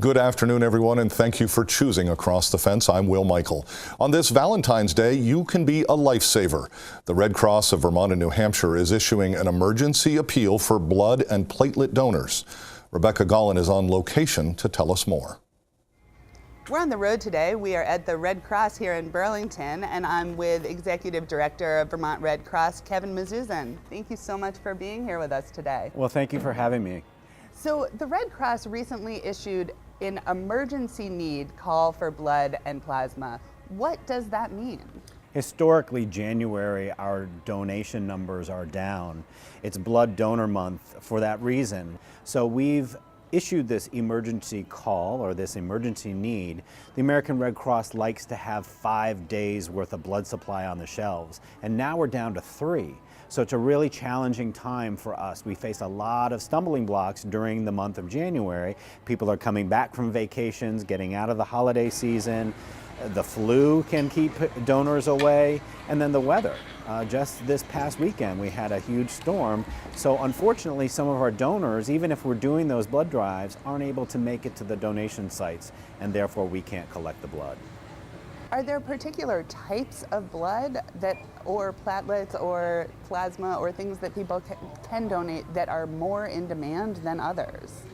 Good afternoon, everyone, and thank you for choosing Across the Fence. I'm Will Michael. On this Valentine's Day, you can be a lifesaver. The Red Cross of Vermont and New Hampshire is issuing an emergency appeal for blood and platelet donors. Rebecca Gollin is on location to tell us more. We're on the road today. We are at the Red Cross here in Burlington, and I'm with Executive Director of Vermont Red Cross, Kevin Mazuzan. Thank you so much for being here with us today. Well, thank you for having me. So the Red Cross recently issued an emergency need call for blood and plasma. What does that mean? Historically, January, our donation numbers are down. It's blood donor month for that reason. So we've issued this emergency call, or this emergency need. The American Red Cross likes to have 5 days worth of blood supply on the shelves, and now we're down to 3. So it's a really challenging time for us. We face a lot of stumbling blocks during the month of January. People are coming back from vacations, getting out of the holiday season. The flu can keep donors away, and then the weather. Just this past weekend, we had a huge storm. So unfortunately, some of our donors, even if we're doing those blood drives, aren't able to make it to the donation sites, and therefore we can't collect the blood. Are there particular types of blood or platelets or plasma or things that people can donate that are more in demand than others?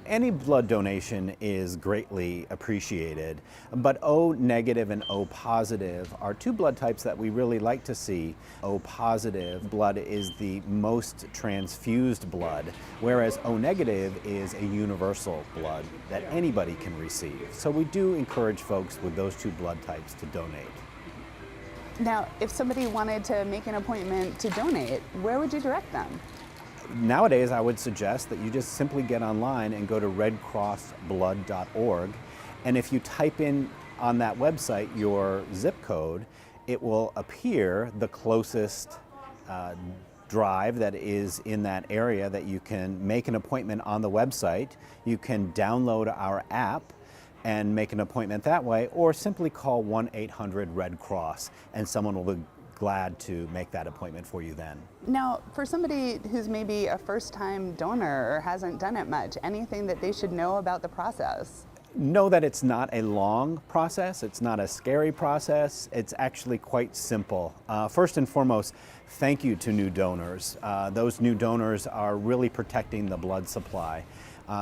Any blood donation is greatly appreciated, but O negative and O positive are two blood types that we really like to see. O positive blood is the most transfused blood, whereas O negative is a universal blood that anybody can receive. So we do encourage folks with those two blood types to donate. Now, if somebody wanted to make an appointment to donate, where would you direct them? Nowadays, I would suggest that you just simply get online and go to redcrossblood.org. And if you type in on that website your zip code, it will appear the closest drive that is in that area that you can make an appointment on the website. You can download our app and make an appointment that way, or simply call 1-800-RED-CROSS and someone will be glad to make that appointment for you then. Now, for somebody who's maybe a first-time donor or hasn't done it much, anything that they should know about the process? Know that it's not a long process, it's not a scary process, it's actually quite simple. First and foremost, thank you to new donors. Those new donors are really protecting the blood supply.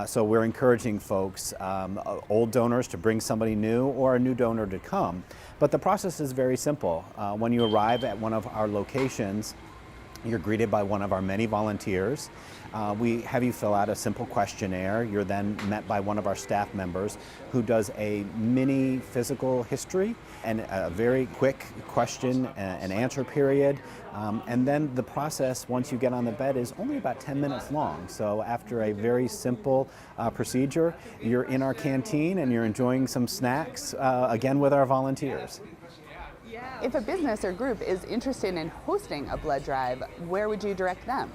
So we're encouraging folks, old donors to bring somebody new or a new donor to come. But the process is very simple. When you arrive at one of our locations, you're greeted by one of our many volunteers. We have you fill out a simple questionnaire. You're then met by one of our staff members who does a mini physical history and a very quick question and answer period. And then the process, once you get on the bed, is only about 10 minutes long. So after a very simple procedure, you're in our canteen and you're enjoying some snacks, again with our volunteers. If a business or group is interested in hosting a blood drive, where would you direct them?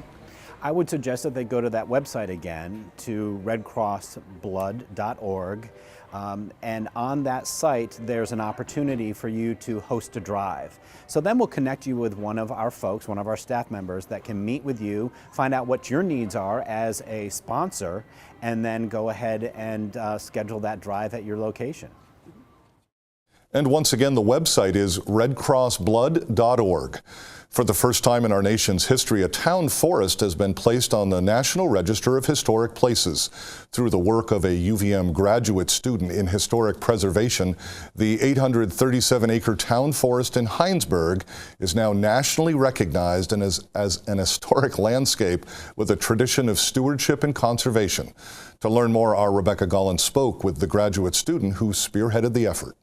I would suggest that they go to that website again, to redcrossblood.org. And on that site, there's an opportunity for you to host a drive. So then we'll connect you with one of our folks, one of our staff members that can meet with you, find out what your needs are as a sponsor, and then go ahead and schedule that drive at your location. And once again, the website is redcrossblood.org. For the first time in our nation's history, a town forest has been placed on the National Register of Historic Places. Through the work of a UVM graduate student in historic preservation, the 837-acre town forest in Heinsberg is now nationally recognized and as an historic landscape with a tradition of stewardship and conservation. To learn more, our Rebecca Gollin spoke with the graduate student who spearheaded the effort.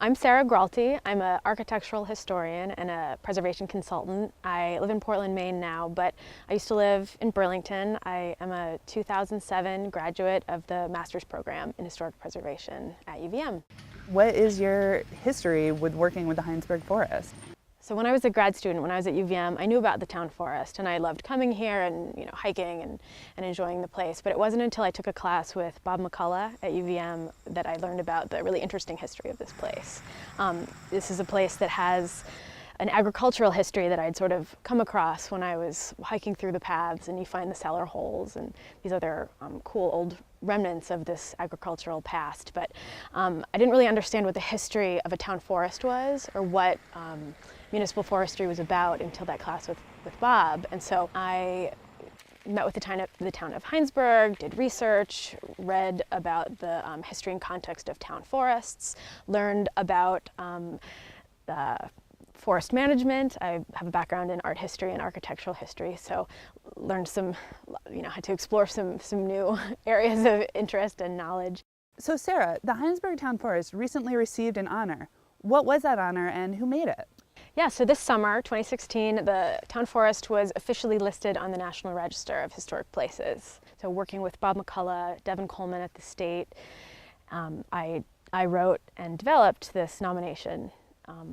I'm Sarah Gralty. I'm an architectural historian and a preservation consultant. I live in Portland, Maine now, but I used to live in Burlington. I am a 2007 graduate of the master's program in historic preservation at UVM. What is your history with working with the Heinsberg Forest? So when I was a grad student, when I was at UVM, I knew about the town forest and I loved coming here and hiking and enjoying the place. But it wasn't until I took a class with Bob McCullough at UVM that I learned about the really interesting history of this place. This is a place that has an agricultural history that I'd sort of come across when I was hiking through the paths, and you find the cellar holes and these other cool old remnants of this agricultural past. But I didn't really understand what the history of a town forest was, or what municipal forestry was about, until that class with Bob. And so I met with the town of Heinsberg, did research, read about the history and context of town forests, learned about forest management. I have a background in art history and architectural history, so learned some, had to explore some new areas of interest and knowledge. So Sarah, the Heinsberg Town Forest recently received an honor. What was that honor and who made it? Yeah, so this summer, 2016, the town forest was officially listed on the National Register of Historic Places. So working with Bob McCullough, Devin Coleman at the state, I wrote and developed this nomination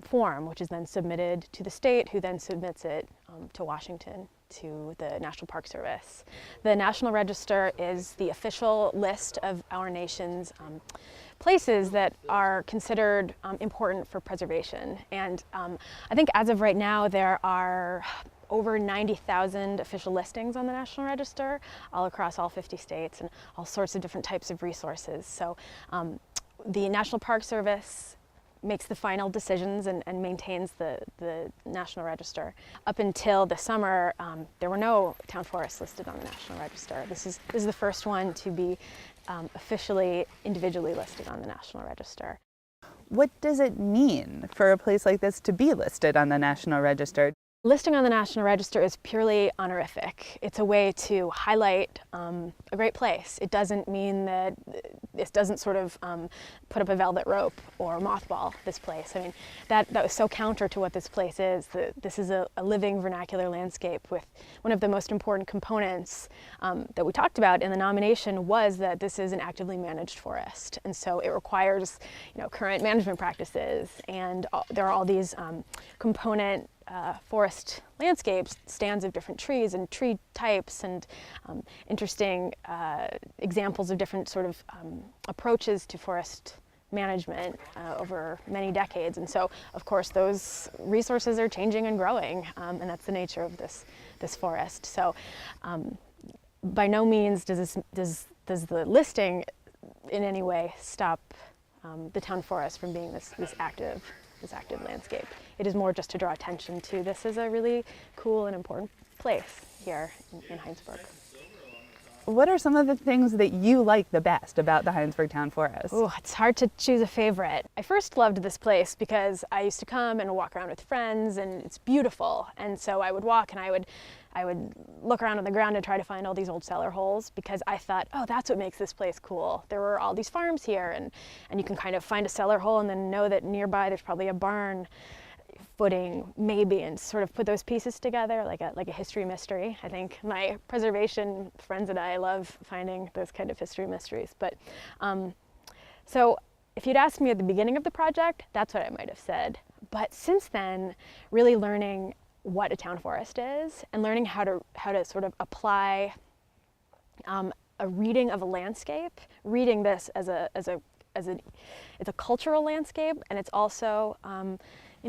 form, which is then submitted to the state, who then submits it to Washington, to the National Park Service. The National Register is the official list of our nation's places that are considered important for preservation. And I think as of right now, there are over 90,000 official listings on the National Register, all across all 50 states, and all sorts of different types of resources. So the National Park Service makes the final decisions and maintains the National Register. Up until the summer, there were no town forests listed on the National Register. This is the first one to be officially, individually listed on the National Register. What does it mean for a place like this to be listed on the National Register? Listing on the National Register is purely honorific. It's a way to highlight a great place. It doesn't mean that it doesn't sort of put up a velvet rope or mothball this place. I mean, that was so counter to what this place is. This is a living vernacular landscape with one of the most important components that we talked about in the nomination was that this is an actively managed forest. And so it requires, current management practices, and there are all these component forest landscapes, stands of different trees and tree types, and interesting examples of different sort of approaches to forest management over many decades. And so, of course, those resources are changing and growing, and that's the nature of this forest. So, by no means does the listing in any way stop the town forest from being this active landscape. It is more just to draw attention to this is a really cool and important place here in Heinsberg. What are some of the things that you like the best about the Heinsberg Town Forest? Oh, it's hard to choose a favorite. I first loved this place because I used to come and walk around with friends, and it's beautiful. And so I would walk and I would look around on the ground and try to find all these old cellar holes, because I thought, oh, that's what makes this place cool. There were all these farms here, and you can kind of find a cellar hole and then know that nearby there's probably a barn footing maybe, and sort of put those pieces together like a history mystery. I think my preservation friends and I love finding those kind of history mysteries. But so if you'd asked me at the beginning of the project, that's what I might have said. But since then, really learning what a town forest is and learning how to sort of apply a reading of a landscape, reading this as it's a cultural landscape, and it's also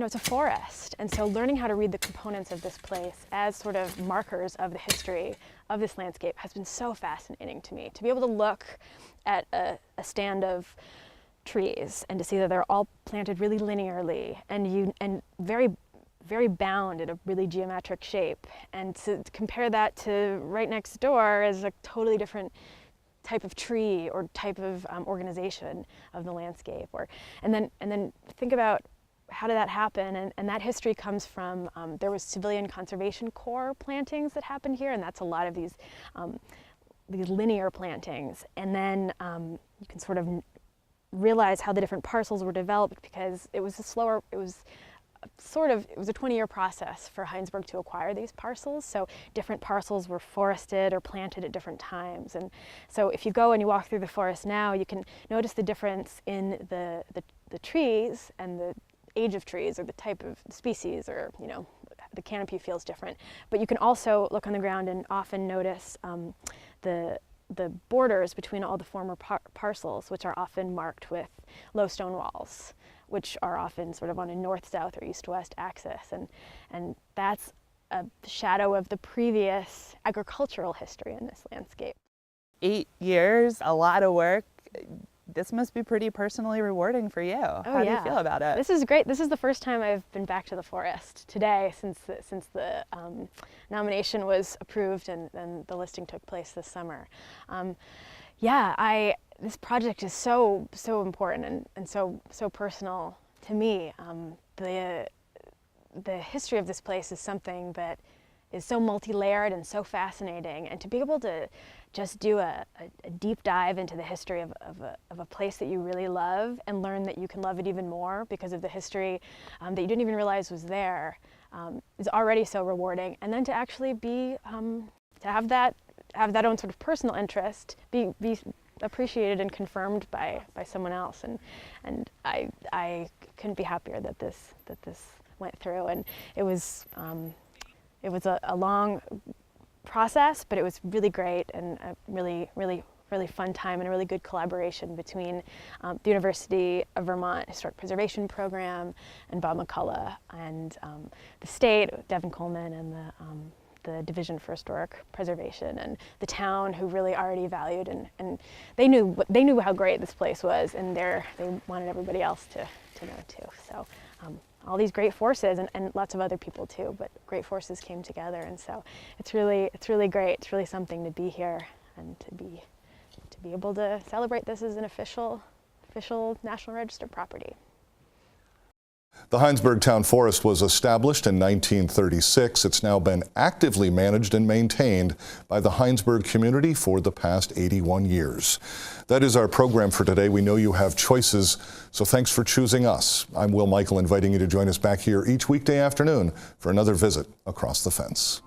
it's a forest. And so learning how to read the components of this place as sort of markers of the history of this landscape has been so fascinating to me. To be able to look at a stand of trees and to see that they're all planted really linearly and very, very bound in a really geometric shape, and to compare that to right next door is a totally different type of tree or type of organization of the landscape. And then think about, how did that happen? And that history comes from, there was Civilian Conservation Corps plantings that happened here, and that's a lot of these linear plantings. And then you can sort of realize how the different parcels were developed, because it was a 20-year process for Heinsberg to acquire these parcels. So different parcels were forested or planted at different times. And so if you go and you walk through the forest now, you can notice the difference in the trees and the age of trees or the type of species, or the canopy feels different. But you can also look on the ground and often notice the borders between all the former parcels, which are often marked with low stone walls which are often sort of on a north-south or east-west axis, and that's a shadow of the previous agricultural history in this landscape. 8 years, a lot of work. This must be pretty personally rewarding for you. How do you feel about it? This is great. This is the first time I've been back to the forest today since the nomination was approved and the listing took place this summer. This project is so important and so personal to me. The history of this place is something that is so multi-layered and so fascinating, and to be able to just do a deep dive into the history of a place that you really love and learn that you can love it even more because of the history that you didn't even realize was there is already so rewarding. And then to actually be to have that own sort of personal interest be appreciated and confirmed by someone else, and I couldn't be happier that this went through. And it was a long process, but it was really great and a really fun time and a really good collaboration between the University of Vermont Historic Preservation Program and Bob McCullough and the state, Devin Coleman, and the Division for Historic Preservation, and the town, who really already valued and they knew how great this place was, and they wanted everybody else to know too. So all these great forces and lots of other people too, but great forces came together, and so it's really great. It's really something to be here and to be able to celebrate this as an official National Register property. The Hinesburg Town Forest was established in 1936. It's now been actively managed and maintained by the Hinesburg community for the past 81 years. That is our program for today. We know you have choices, so thanks for choosing us. I'm Will Michael, inviting you to join us back here each weekday afternoon for another visit across the fence.